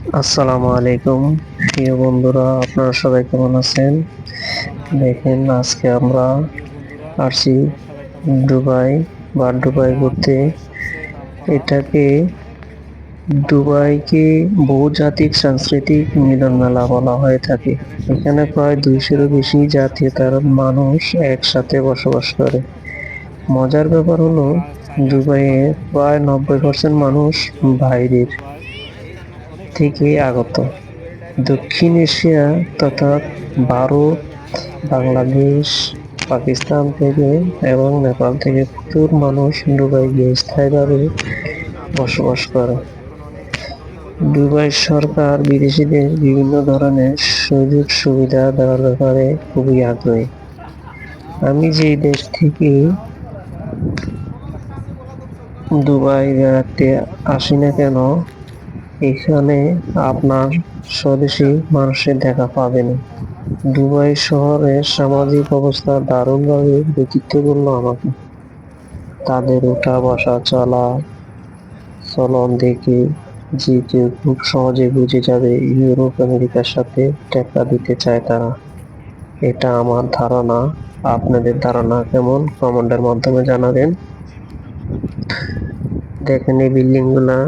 আসসালামু আলাইকুম প্রিয় বন্ধুরা, আপনারা সবাই কেমন আছেন? দেখেন, আজকে আমরা আসছি দুবাই দুবাই ঘুরতে। এটাকে দুবাইকে বহুজাতিক সাংস্কৃতিক মিলন মেলা বলা হয়ে থাকে। এখানে প্রায় 200-এরও বেশি জাতীয়তার মানুষ একসাথে বসবাস করে। মজার ব্যাপার হলো, দুবাইয়ে প্রায় 90% মানুষ বাইরের থেকে আগত। দক্ষিণ এশিয়া তথা ভারত, বাংলাদেশ, পাকিস্তান থেকে এবং নেপাল থেকে প্রচুর মানুষ দুবাই গিয়ে স্থায়ীভাবে বসবাস করে। দুবাই সরকার বিদেশিদের বিভিন্ন ধরনের সুযোগ সুবিধা দেওয়ার ব্যাপারে খুবই আগ্রহী। আমি যেই দেশ থেকে দুবাই বেড়াতে আসি না কেন, এখানে আপনার স্বদেশী মানুষের দেখা পাবেন। দুবাই শহরের সামাজিক অবস্থা দারুণভাবে ব্যতীত করল আমাকে। তাদের ওঠা বসা চলন দেখে যে কেউ খুব সহজে বুঝে যাবে ইউরোপ আমেরিকার সাথে টেক্কা দিতে চায় তারা। এটা আমার ধারণা। আপনাদের ধারণা কেমন? কমেন্টের মাধ্যমে জানাবেন। দেখেন এই বিল্ডিং গুলা,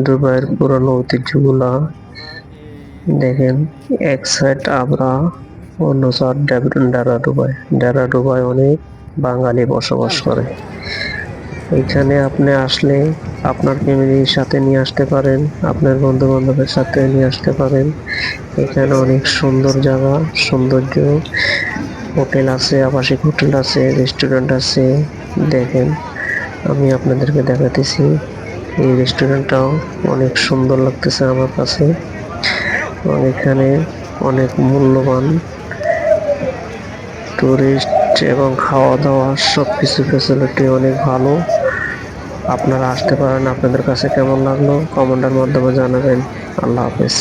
দুবাইয়ের পুরনো ঐতিহ্যগুলা দেখেন। এক সাইড আবরা, অন্য সাইড ডেরা ডুবাই অনেক বাঙালি বসবাস করে। এখানে আপনি আসলে আপনার ফ্যামিলির সাথে নিয়ে আসতে পারেন, আপনার বন্ধু বান্ধবের সাথে নিয়ে আসতে পারেন। এখানে অনেক সুন্দর জায়গা, সৌন্দর্য, হোটেল আছে, আবাসিক হোটেল আছে, রেস্টুরেন্ট আছে। দেখেন, আমি আপনাদেরকে দেখাতেছি। এই রেস্টুরেন্টটাও অনেক সুন্দর লাগতেছে আমার কাছে। এবং এখানে অনেক মূল্যবান টুরিস্ট এবং খাওয়া দাওয়া সবকিছু ফ্যাসিলিটি অনেক ভালো। আপনারা আসতে পারেন। আপনাদের কাছে কেমন লাগলো কমেন্টের মাধ্যমে জানাবেন। আল্লাহ হাফেজ।